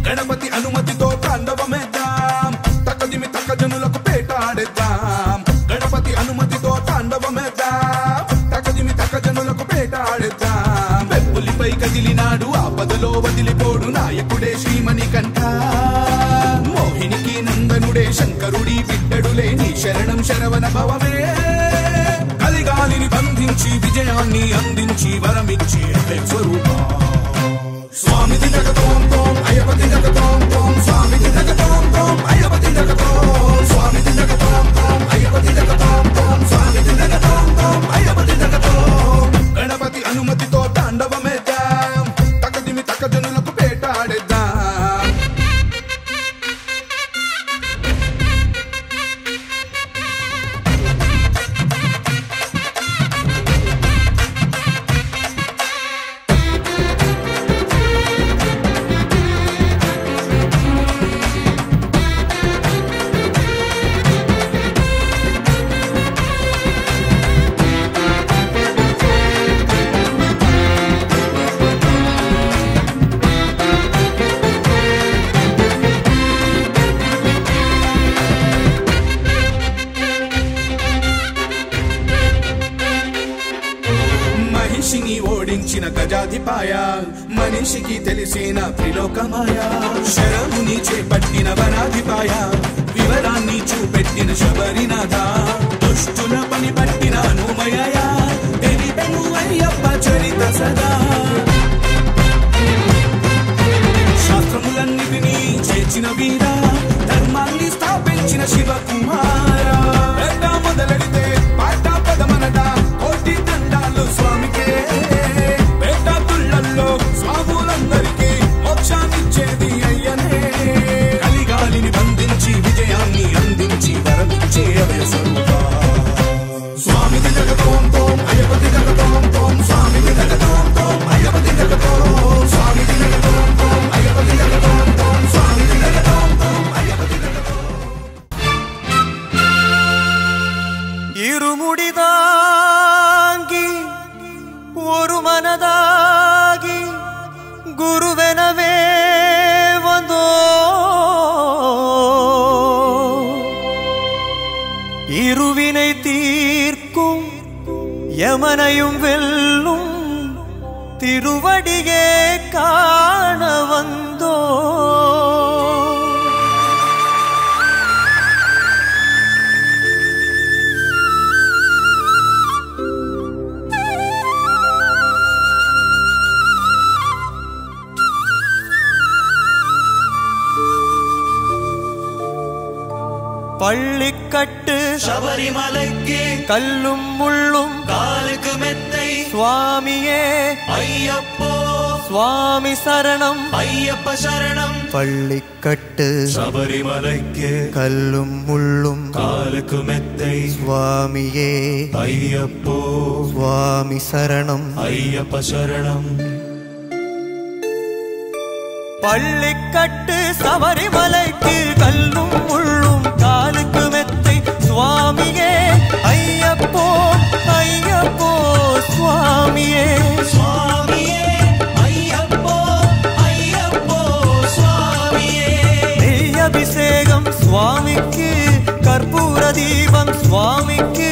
గణపతి అనుమతితో తాండవమేద్దాం, తక్కదిమి తక్క జనులకు పేటాడేద్దాం. గణపతి అనుమతితో తాండవమేద్దాం, తక్కదిమి తక్క జనులకు పేటాడేద్దాం. వెప్పులిపై కదిలినాడు ఆపదలో వదిలిపోడు నాయకుడే శ్రీమణికంఠ. మోహినికి నందనుడే శంకరుడి బిడ్డడులే నీ శరణం శరవణ భవమే. కలిగాలిని బంధించి విజయాన్ని అందించి వరమిచ్చి స్వరూప స్వామి దిగతోం తోం అయ్యపతి దిగతోం తోం స్వామి దిగతోం తోం అయ్యపతి దిగతోం స్వామి దిగతోం తోం అయ్యపతి దిగతోం తోం స్వామి దిగతోం తోం అయ్యపతి దిగతోం. గణపతి అనుమతితో తాండవమేద్దాం, తక్కదిమి తక్క జనులకు పేటాడేద్దాం. మనిషిని ఓడించిన గజాధిపాయ, మనిషికి తెలిసిన త్రిలోకమాయ. శరముని చేపట్టిన వనాధిపాయ, వివరాన్ని చూపెట్టిన శబరినాథ. దుష్టుల పని పట్టిన అనుమయ, తెలిపెను అయ్యప్ప చరిత సదా. శాస్త్రములన్నిటినీ చేర్చిన వీర, ధర్మాన్ని స్థాపించిన శివకుమార. మొదలెడితే పాట పదమనట కోటి దండాలు స్వామికే. పేట తుళ్ళల్లో స్వాములందరికీ మోక్షాన్నిచ్చేది అయ్యనే. కలిగాలిని బంధించి విజయాన్ని అందించి వరమిచ్చే అభయ స్వరూప స్వామి దిగతోం తోం అయ్యపతి దిగతోం తోం స్వామి దిగతోం తోం అయ్యపతి దిగతోం స్వామి దిగతోం తోం అయ్యపతి దిగతోం తోం స్వామి దిగతోం తోం అయ్యపతి దిగతోం. இருமுடிதாங்கி ஒரு மனதாகி குருவெனவே வந்தோ. இருவினை தீர்க்கும் யமனையும் வெல்லும் திருவடியே காண வந்தோ. பள்ளிக்கட்டு சபரிமலைக்கு கல்லும் முள்ளும் காலை காலுக்கு மெத்தை சுவாமியே ஐயப்போ சுவாமி சரணம் ஐயப்ப சரணம் பள்ளிக்கட்டு சபரிமலைக்கு கல்லும் முள்ளும் காலுக்கு மெத்தை சுவாமியே ஐயப்போ சுவாமி சரணம் ஐயப்ப சரணம் பள்ளிக்கட்டு சபரிமலைக்கு கல்லும் முள்ளும் காலுக்கு மெத்தை சுவாமியே ஐயப்போ ஐயப்போ சுவாமியே சுவாமியே ஐயப்போ ஐயப்போ சுவாமியே நெய் அபிஷேகம் சுவாமிக்கு கற்பூர தீபம் சுவாமிக்கு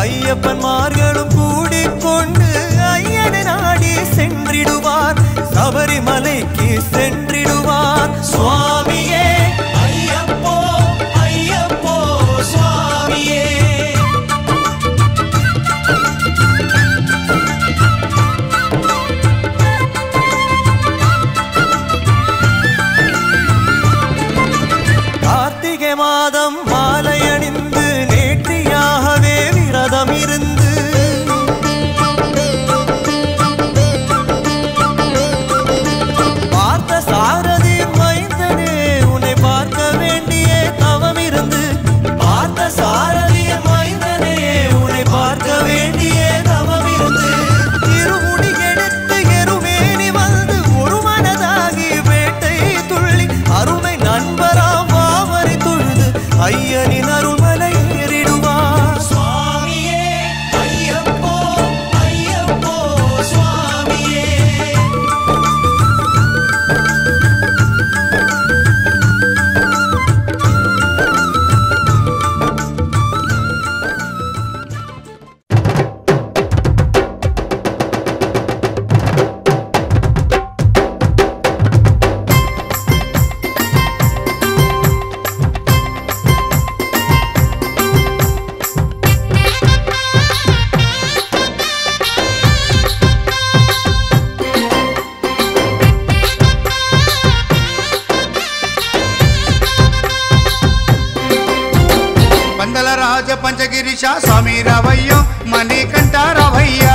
ஐயப்பன்மார்களும் கூடிக்கொண்டு ஐயனை நாடி சென்றிடுவார் சபரிமலைக்கு சென்றிடுவார் சுவாமியே ஐயப்போ ஐயப்போ சுவாமியே கார்த்திகை மாதம் மாலை அணிந்து நேர்த்தியாகவே விரதம் இருந்து பார்த்த சாரதி மைந்தனே உன்னை பார்க்க வேண்டிய தவம் இருந்து பார்த்த சாரதி மைந்தனே உன்னை பார்க்க வேண்டிய தவம் இருந்து இருமுடி எடுத்து எருமேனி வந்து ஒரு மனதாகி வேட்டை துள்ளி அருமை நண்பராம் வாவரை தொழுது ஐயனின் அருள்மலை ஏறிடுவார் சுவாமியே ஐயப்போ ஐயப்போ சுவாமியே పంచగిరీశ స్వామి రావయ్యో మణికంఠ రావయ్యా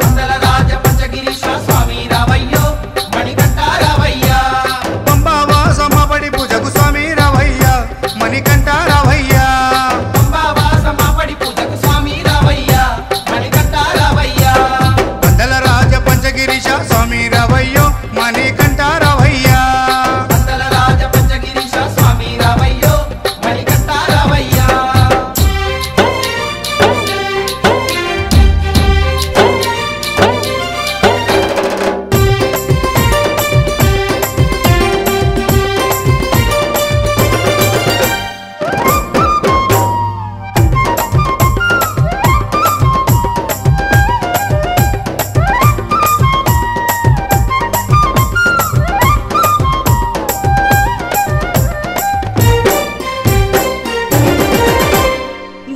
మండల రాజ పంచగిరీశ స్వామి రావయ్యో మణికంఠ రావయ్యా పంబావాసమపడి పూజకు స్వామి రావయ్యా మణికంఠ రావయ్యా పంబావాసమపడి పూజకు స్వామి రావయ్యా మణికంఠ రావయ్యా మండల రాజ పంచగిరీశ స్వామి రావయ్యో మణికంఠ రావయ్యా మండల రాజ పంచగిరీశ స్వామి రావయ్యో మణికంఠ రావయ్యా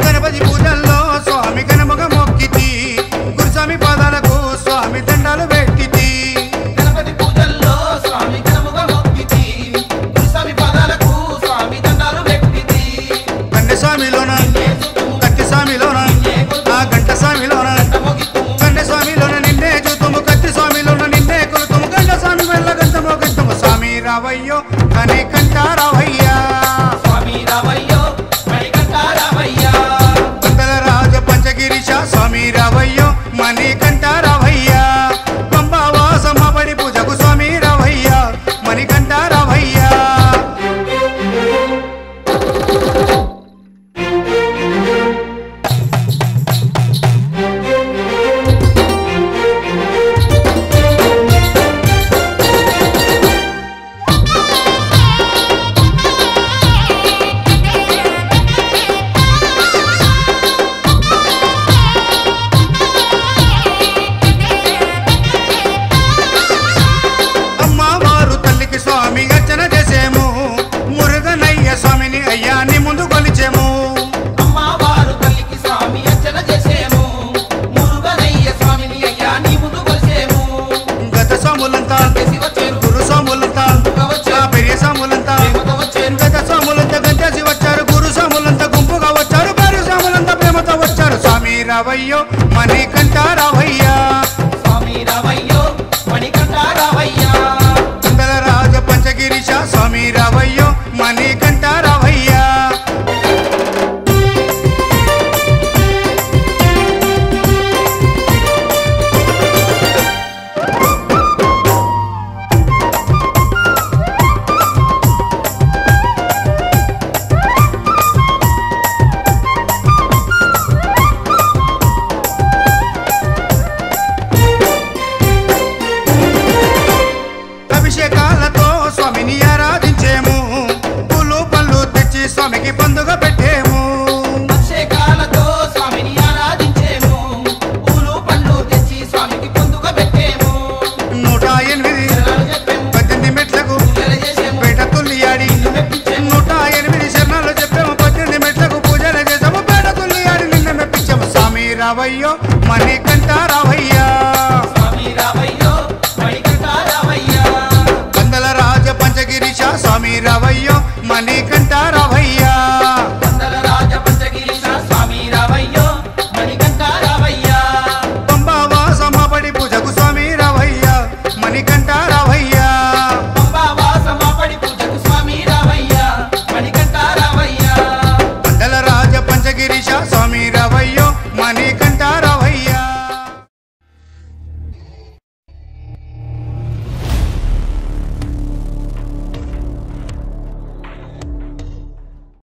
గణపతి పూజల్లో స్వామి గణముగ మొక్కితి గురుస్వామి పాదాలకు స్వామి దండాలు పెట్టితి గణపతి పూజల్లో స్వామి గణముగా మొక్కితి గురుస్వామి పాదాలకు స్వామి దండాలు పెట్టితి కన్నె స్వామిలోన కత్తి స్వామిలోన ఆ గంట స్వామిలోన కన్నె స్వామిలోన నిన్నే చూతుము కత్తి స్వామిలోన నిన్నే కొలుతుము గంట స్వామి వెళ్ళ గంటమో గంటము స్వామి రావయ్యో కనికంఠ రావయ్యా స్వామి రావయ్యో మణికంఠ రావయ్యా మండల రాజ పంచగిరీశ స్వామి రావయ్యో మణికంఠ రావయ్యా పంబావాసమపడి పూజకు స్వామి రావయ్యా మణికంఠ రావయ్యా దీపాలతో స్వామిని ఆరాధించేము పూలు పళ్ళు తెచ్చి స్వామికి పండుగ పెట్టి